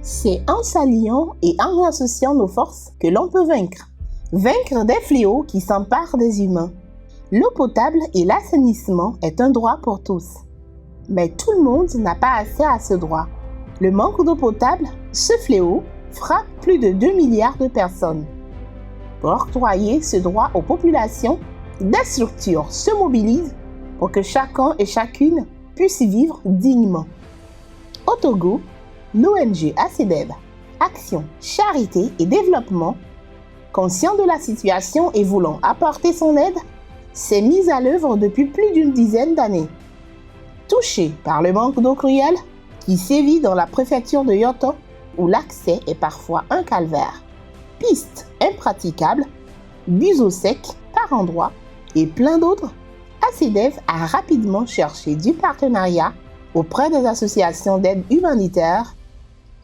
C'est en s'alliant et en associant nos forces que l'on peut vaincre. Vaincre des fléaux qui s'emparent des humains. L'eau potable et l'assainissement est un droit pour tous. Mais tout le monde n'a pas accès à ce droit. Le manque d'eau potable, ce fléau, frappe plus de 2 milliards de personnes. Pour octroyer ce droit aux populations, des structures se mobilisent pour que chacun et chacune puisse y vivre dignement. Au Togo, l'ONG ACDEV, Action, Charité et Développement, conscient de la situation et voulant apporter son aide, s'est mise à l'œuvre depuis plus d'une dizaine d'années. Touchée par le manque d'eau cruelle qui sévit dans la préfecture de Yoto, où l'accès est parfois un calvaire, pistes impraticables, bus au sec par endroits et plein d'autres, ACDEV a rapidement cherché du partenariat auprès des associations d'aide humanitaire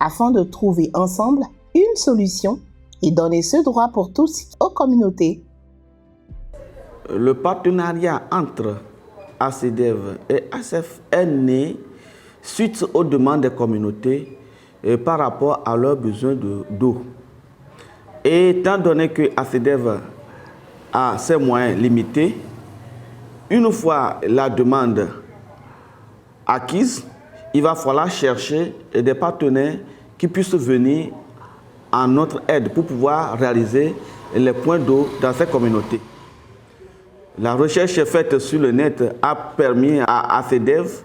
afin de trouver ensemble une solution et donner ce droit pour tous aux communautés. Le partenariat entre ACDEV et ASEF est né suite aux demandes des communautés par rapport à leurs besoins d'eau. Et étant donné que ACDEV a ses moyens limités, une fois la demande acquise, il va falloir chercher des partenaires qui puissent venir en notre aide pour pouvoir réaliser les points d'eau dans ces communautés. La recherche faite sur le net a permis à ACDEV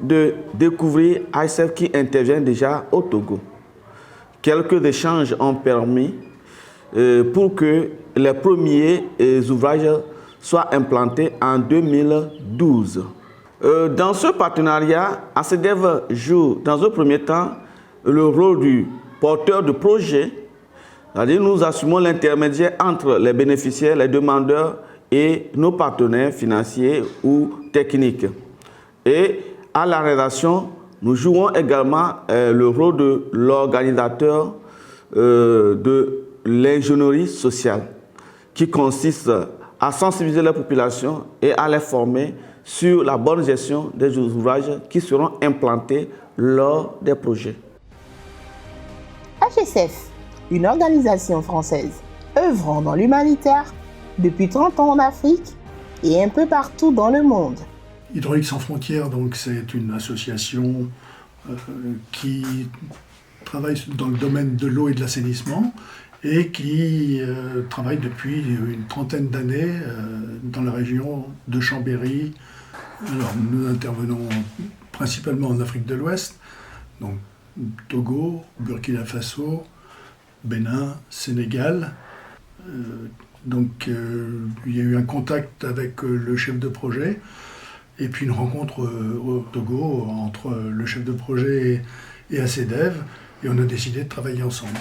de découvrir ASEF qui intervient déjà au Togo. Quelques échanges ont permis pour que les premiers ouvrages soient implantés en 2012. Dans ce partenariat, ACDEV joue dans un premier temps le rôle du porteur de projet, c'est-à-dire nous assumons l'intermédiaire entre les bénéficiaires, les demandeurs et nos partenaires financiers ou techniques. Et à la réalisation, nous jouons également le rôle de l'organisateur de l'ingénierie sociale, qui consiste à sensibiliser la population et à les former sur la bonne gestion des ouvrages qui seront implantés lors des projets. HSF, une organisation française œuvrant dans l'humanitaire depuis 30 ans en Afrique et un peu partout dans le monde. Hydraulique sans frontières, donc, c'est une association qui travaille dans le domaine de l'eau et de l'assainissement et qui travaille depuis une trentaine d'années dans la région de Chambéry. Alors, nous intervenons principalement en Afrique de l'Ouest, donc Togo, Burkina Faso, Bénin, Sénégal. Il y a eu un contact avec le chef de projet et puis une rencontre au Togo entre le chef de projet et ACDEV et on a décidé de travailler ensemble.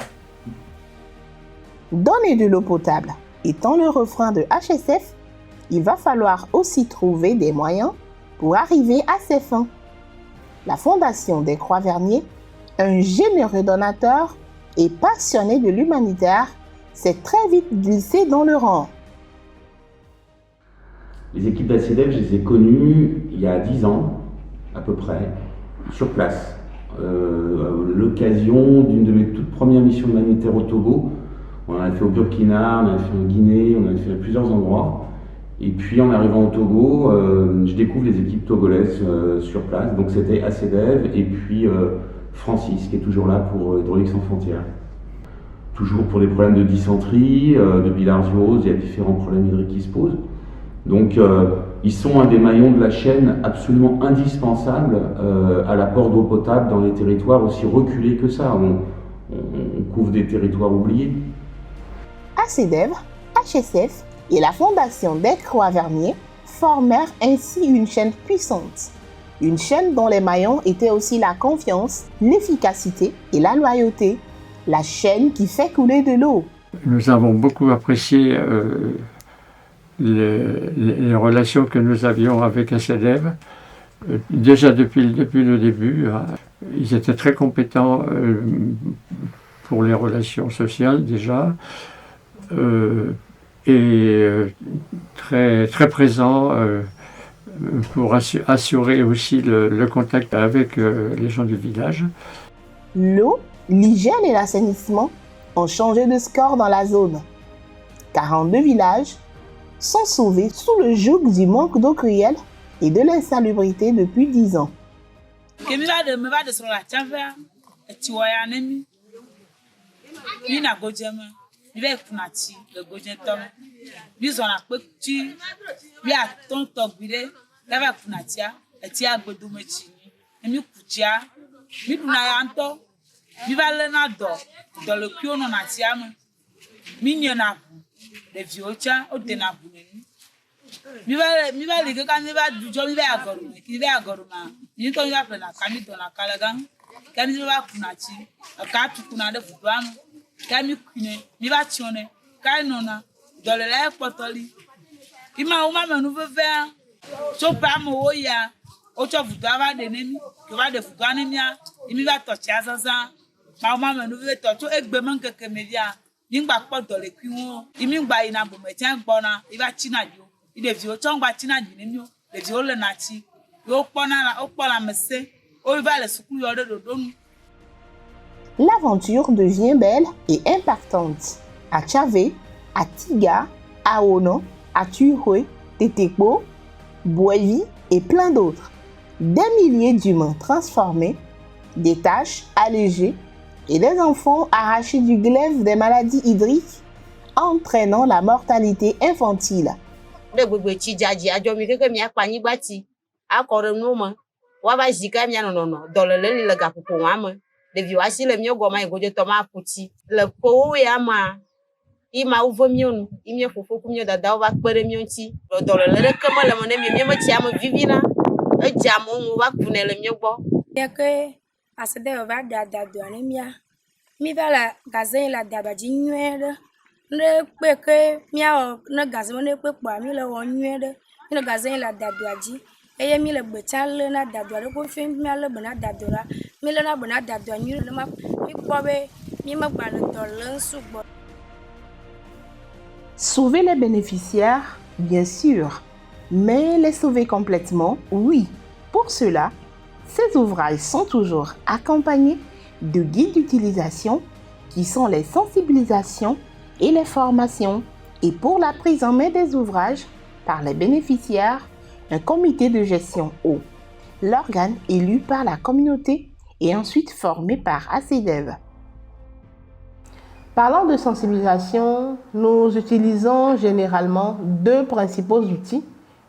Donner de l'eau potable étant le refrain de HSF, il va falloir aussi trouver des moyens pour arriver à ses fins. La Fondation des Croix-Verniers, un généreux donateur et passionné de l'humanitaire, s'est très vite glissé dans le rang. Les équipes d'ACDEV, je les ai connues il y a 10 ans, à peu près, sur place. L'occasion d'une de mes toutes premières missions humanitaires au Togo. On a fait au Burkina, on a fait en Guinée, on a fait à plusieurs endroits. Et puis en arrivant au Togo, je découvre les équipes togolaises sur place. Donc c'était ACDEV et puis Francis, qui est toujours là pour Hydraulique sans frontières. Toujours pour des problèmes de dysenterie, de bilharziose, il y a différents problèmes hydriques qui se posent. Donc ils sont un des maillons de la chaîne absolument indispensable à l'apport d'eau potable dans les territoires aussi reculés que ça. On couvre des territoires oubliés. ACDEV, HSF et la Fondation des Croix-Verniers formèrent ainsi une chaîne puissante. Une chaîne dont les maillons étaient aussi la confiance, l'efficacité et la loyauté. La chaîne qui fait couler de l'eau. Nous avons beaucoup apprécié les relations que nous avions avec ACDEV. Déjà depuis le début, ils étaient très compétents pour les relations sociales déjà. Et très, très présents pour assurer aussi le contact avec les gens du village. L'eau L'hygiène et l'assainissement ont changé de score dans la zone. 42 villages sont sauvés sous le joug du manque d'eau cruelle et de l'insalubrité depuis 10 ans. L'aventure devient belle et impactante. À Tchavé, à Tiga, à Ono, à Tuihue, Tetekpo, Bouévi et plein d'autres. Des milliers d'humains transformés, des tâches allégées et des enfants arrachés du glaive des maladies hydriques, entraînant la mortalité infantile. Sauver les bénéficiaires, bien sûr, mais les sauver complètement, oui. Pour cela, ces ouvrages sont toujours accompagnés de guides d'utilisation qui sont les sensibilisations et les formations. Et pour la prise en main des ouvrages par les bénéficiaires, un comité de gestion eau, l'organe élu par la communauté et ensuite formé par ACEDEV. Parlant de sensibilisation, nous utilisons généralement deux principaux outils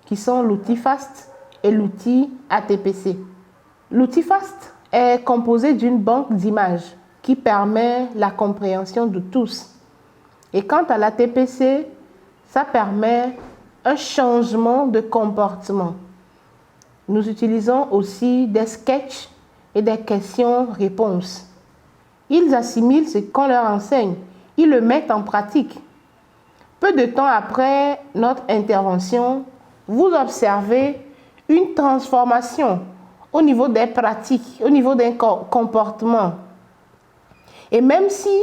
qui sont l'outil FAST et l'outil ATPC. L'outil FAST est composé d'une banque d'images qui permet la compréhension de tous. Et quant à l'ATPC, ça permet un changement de comportement. Nous utilisons aussi des sketchs et des questions-réponses. Ils assimilent ce qu'on leur enseigne, ils le mettent en pratique. Peu de temps après notre intervention, vous observez une transformation au niveau des pratiques, au niveau des comportements. Et même si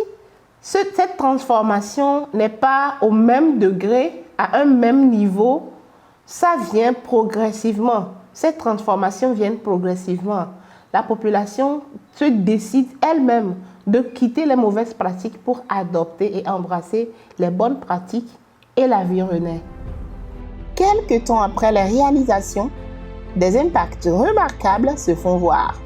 cette transformation n'est pas au même degré, à un même niveau, ça vient progressivement. Ces transformations viennent progressivement. La population se décide elle-même de quitter les mauvaises pratiques pour adopter et embrasser les bonnes pratiques et la vie renaît. Quelque temps après la réalisation, des impacts remarquables se font voir.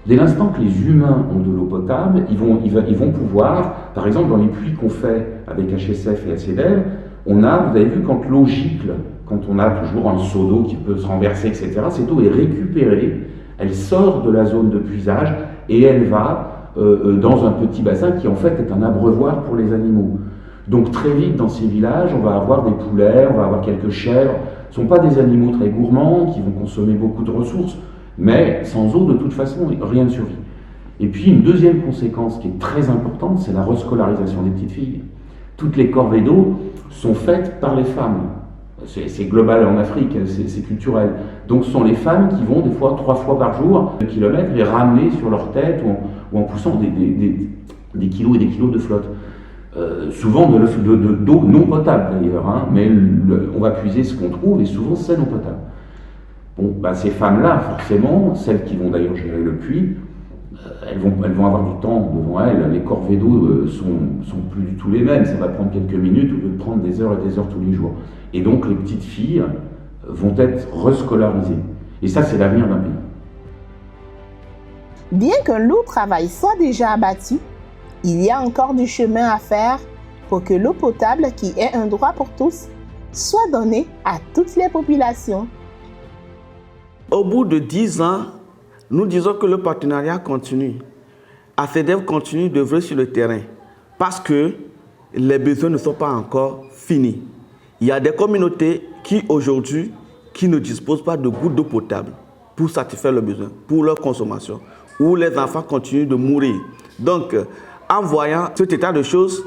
Dès l'instant que les humains ont de l'eau potable, ils vont pouvoir, par exemple dans les puits qu'on fait avec HSF et ACEDEV, vous avez vu quand l'eau gicle, quand on a toujours un seau d'eau qui peut se renverser, etc., cette eau est récupérée, elle sort de la zone de puisage et elle va dans un petit bassin qui en fait est un abreuvoir pour les animaux. Donc très vite dans ces villages, on va avoir des poulets, on va avoir quelques chèvres. Ce ne sont pas des animaux très gourmands qui vont consommer beaucoup de ressources, mais sans eau de toute façon, rien ne survit. Et puis une deuxième conséquence qui est très importante, c'est la rescolarisation des petites filles. Toutes les corvées d'eau sont faites par les femmes. C'est global en Afrique, c'est culturel. Donc ce sont les femmes qui vont des fois 3 fois par jour, de kilomètres, les ramener sur leur tête ou en poussant des kilos et des kilos de flotte. Souvent d'eau non potable d'ailleurs, hein, mais on va puiser ce qu'on trouve et souvent c'est non potable. Bon, ces femmes-là, forcément, celles qui vont d'ailleurs gérer le puits, elles vont avoir du temps devant elles. Les corvées d'eau sont plus du tout les mêmes. Ça va prendre quelques minutes au lieu de prendre des heures et des heures tous les jours. Et donc les petites filles vont être rescolarisées. Et ça, c'est l'avenir d'un pays. Bien qu'un lourd travail soit déjà abattu, il y a encore du chemin à faire pour que l'eau potable, qui est un droit pour tous, soit donnée à toutes les populations. Au bout de 10 ans, nous disons que le partenariat continue. ACDEV continue d'œuvrer sur le terrain parce que les besoins ne sont pas encore finis. Il y a des communautés qui aujourd'hui ne disposent pas de gouttes d'eau potable pour satisfaire leurs besoins, pour leur consommation, où les enfants continuent de mourir. Donc, en voyant cet état de choses,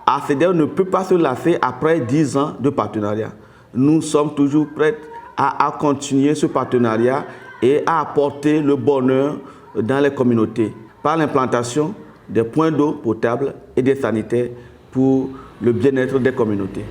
ACDEV ne peut pas se lasser après 10 ans de partenariat. Nous sommes toujours prêts à continuer ce partenariat et à apporter le bonheur dans les communautés par l'implantation des points d'eau potable et des sanitaires pour le bien-être des communautés.